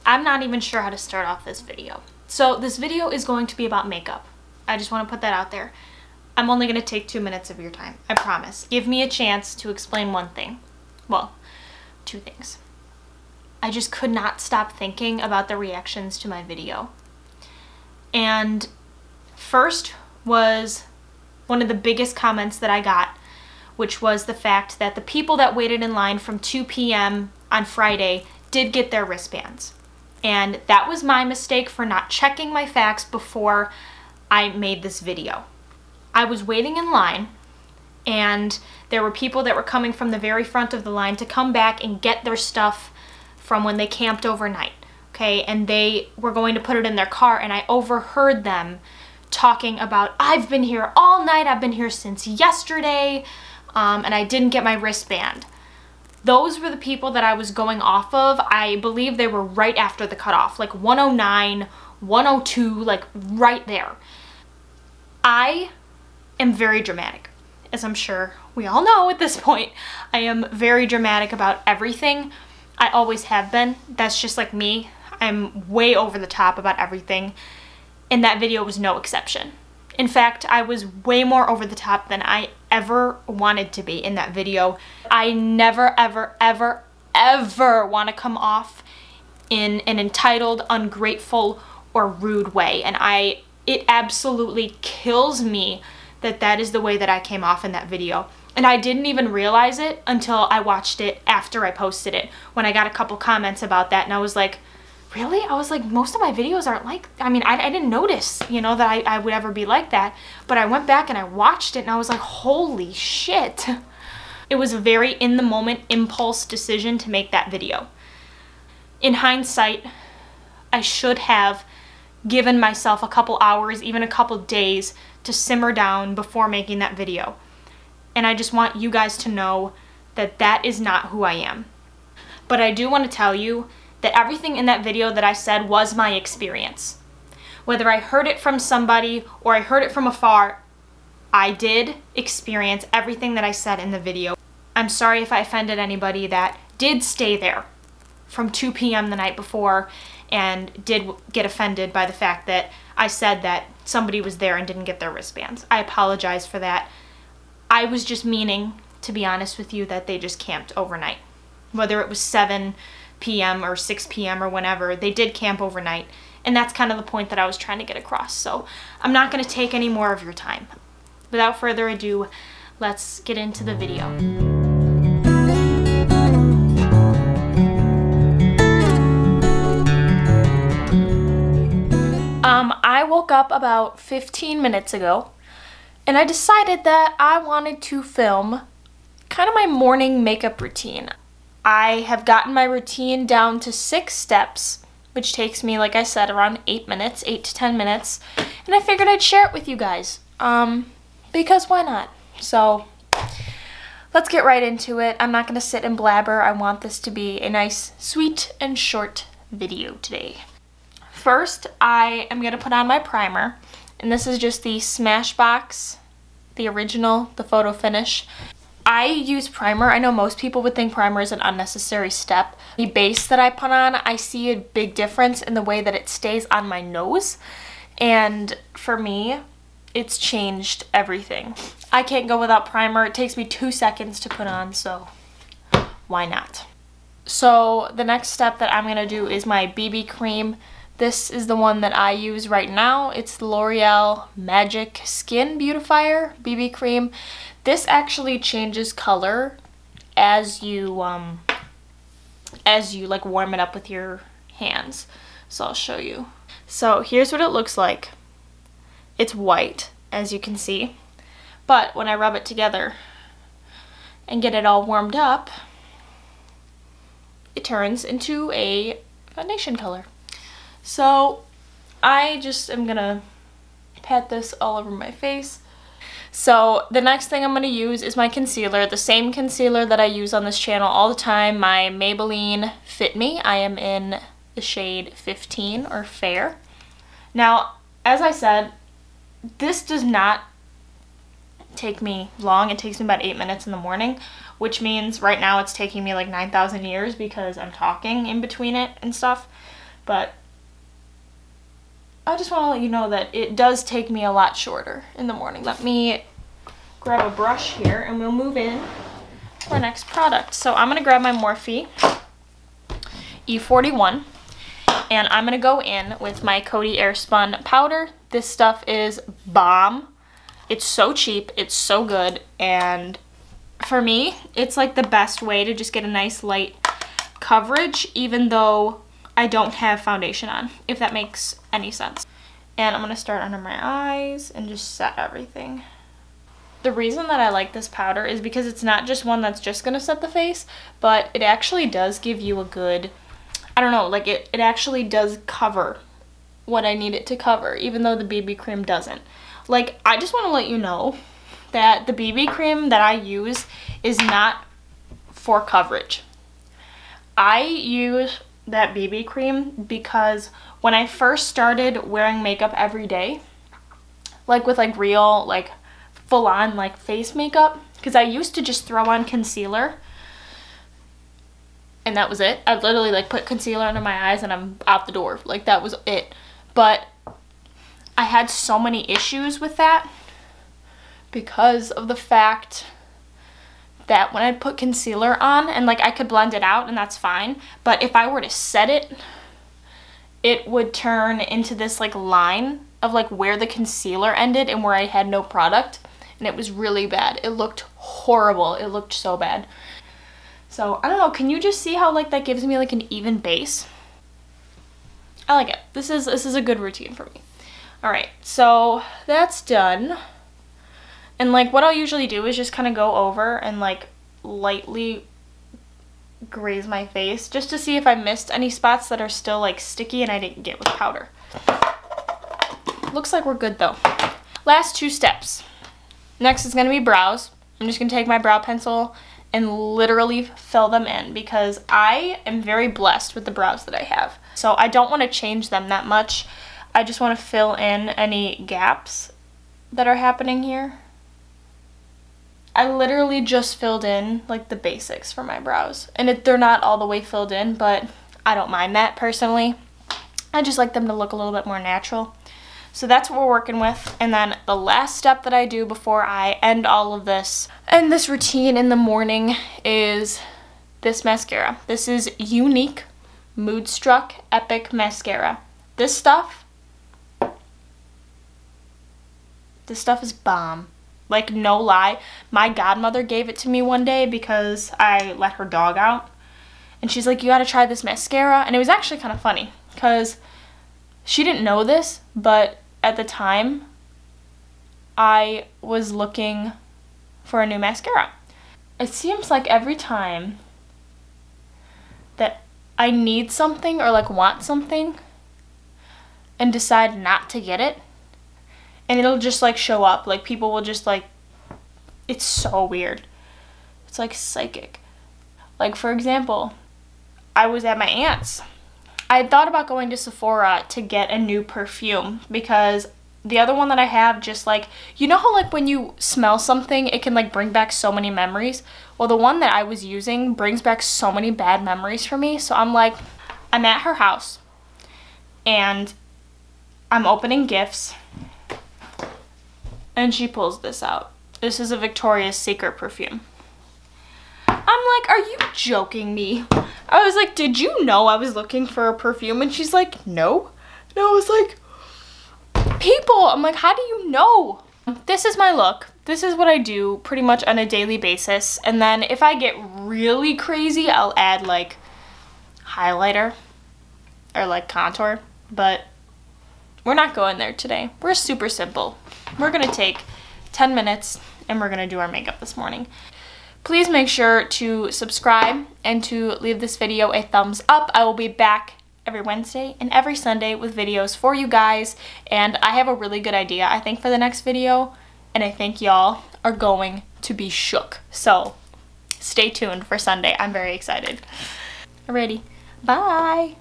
I'm not even sure how to start off this video. So this video is going to be about makeup. I just want to put that out there. I'm only going to take 2 minutes of your time. I promise. Give me a chance to explain one thing. Well, two things. I just could not stop thinking about the reactions to my video. And first was one of the biggest comments that I got, which was the fact that the people that waited in line from 2 p.m. on Friday did get their wristbands. And that was my mistake for not checking my facts before I made this video. I was waiting in line, and there were people that were coming from the very front of the line to come back and get their stuff from when they camped overnight, okay? And they were going to put it in their car, and I overheard them talking about, I've been here all night, I've been here since yesterday, and I didn't get my wristband. Those were the people that I was going off of. I believe they were right after the cutoff, like 109, 102, like right there. I am very dramatic, as I'm sure we all know at this point. I am very dramatic about everything. I always have been. That's just like me. I'm way over the top about everything, and that video was no exception. In fact, I was way more over the top than I ever wanted to be in that video. I never, ever, ever, ever want to come off in an entitled, ungrateful, or rude way. And it absolutely kills me that that is the way that I came off in that video. And I didn't even realize it until I watched it after I posted it, when I got a couple comments about that, and I was like, really? I was like, most of my videos aren't like, I mean, I didn't notice, you know, that I would ever be like that. But I went back and I watched it and I was like, holy shit. It was a very in the moment impulse decision to make that video. In hindsight, I should have given myself a couple hours, even a couple days to simmer down before making that video. And I just want you guys to know that that is not who I am. But I do want to tell you that everything in that video that I said was my experience. Whether I heard it from somebody or I heard it from afar, I did experience everything that I said in the video. I'm sorry if I offended anybody that did stay there from 2 p.m. the night before and did get offended by the fact that I said that somebody was there and didn't get their wristbands. I apologize for that. I was just meaning, to be honest with you, that they just camped overnight. Whether it was 7 p.m. or 6 p.m. or whenever, they did camp overnight, and that's kind of the point that I was trying to get across. So I'm not going to take any more of your time. Without further ado, let's get into the video. I woke up about 15 minutes ago, and I decided that I wanted to film kind of my morning makeup routine. I have gotten my routine down to 6 steps, which takes me, like I said, around 8 minutes, 8 to 10 minutes, and I figured I'd share it with you guys, because why not? So let's get right into it. I'm not going to sit and blabber. I want this to be a nice, sweet, and short video today. First, I am going to put on my primer, and this is just the Smashbox, the original, the photo finish. I use primer. I know most people would think primer is an unnecessary step. The base that I put on, I see a big difference in the way that it stays on my nose, and for me, it's changed everything. I can't go without primer. It takes me 2 seconds to put on, so why not? So the next step that I'm going to do is my BB cream. This is the one that I use right now. It's the L'Oreal Magic Skin Beautifier BB cream. This actually changes color as you like warm it up with your hands. So I'll show you. So here's what it looks like. It's white, as you can see. But when I rub it together and get it all warmed up, it turns into a foundation color. So I just am gonna pat this all over my face. So the next thing I'm gonna use is my concealer, the same concealer that I use on this channel all the time, my Maybelline Fit Me. I am in the shade 15 or Fair. Now, as I said, this does not take me long. It takes me about 8 minutes in the morning. which means right now it's taking me like 9,000 years because I'm talking in between it and stuff. But I just want to let you know that it does take me a lot shorter in the morning. Let me grab a brush here and we'll move in to our next product. So I'm going to grab my Morphe E41 and I'm going to go in with my Coty Airspun powder. This stuff is bomb. It's so cheap, it's so good, and for me, it's like the best way to just get a nice light coverage even though I don't have foundation on, if that makes any sense. And I'm going to start under my eyes and just set everything. The reason that I like this powder is because it's not just one that's just going to set the face, but it actually does give you a good, I don't know, like it actually does cover what I need it to cover, even though the BB cream doesn't. Like, I just want to let you know that the BB cream that I use is not for coverage. I use that BB cream because when I first started wearing makeup every day, like with like real, like full-on like face makeup, because I used to just throw on concealer and that was it. I'd literally like put concealer under my eyes and I'm out the door. Like that was it. But I had so many issues with that because of the fact that when I'd put concealer on and like I could blend it out and that's fine, but if I were to set it, it would turn into this like line of like where the concealer ended and where I had no product, and it was really bad. It looked horrible. It looked so bad. So I don't know, can you just see how like that gives me like an even base? I like it. This is a good routine for me. All right, so that's done. And like what I'll usually do is just kind of go over and like lightly graze my face just to see if I missed any spots that are still like sticky and I didn't get with powder. Looks like we're good though. Last two steps. Next is going to be brows. I'm just going to take my brow pencil and literally fill them in because I am very blessed with the brows that I have. So I don't want to change them that much. I just want to fill in any gaps that are happening here. I literally just filled in like the basics for my brows. And they're not all the way filled in, but I don't mind that personally. I just like them to look a little bit more natural. So that's what we're working with. And then the last step that I do before I end all of this and this routine in the morning is this mascara. This is Unique Moodstruck Epic Mascara. This stuff is bomb. Like, no lie. My godmother gave it to me one day because I let her dog out. And she's like, you gotta try this mascara. And it was actually kind of funny because she didn't know this, but at the time, I was looking for a new mascara. It seems like every time that I need something or like want something and decide not to get it, and it'll just like show up, like people will just like, it's so weird. It's like psychic. Like for example, I was at my aunt's. I had thought about going to Sephora to get a new perfume because the other one that I have just like, you know how like when you smell something, it can like bring back so many memories? Well, the one that I was using brings back so many bad memories for me. So I'm like, I'm at her house and I'm opening gifts and she pulls this out. This is a Victoria's Secret perfume. I'm like, are you joking me? I was like, did you know I was looking for a perfume? And she's like, no. And I was like, people, I'm like, how do you know? This is my look. This is what I do pretty much on a daily basis. And then if I get really crazy, I'll add like highlighter or like contour. But we're not going there today. We're super simple. We're gonna take 10 minutes and we're gonna do our makeup this morning. Please make sure to subscribe and to leave this video a thumbs up. I will be back every Wednesday and every Sunday with videos for you guys. And I have a really good idea, I think, for the next video. And I think y'all are going to be shook. So stay tuned for Sunday. I'm very excited. Alrighty, bye.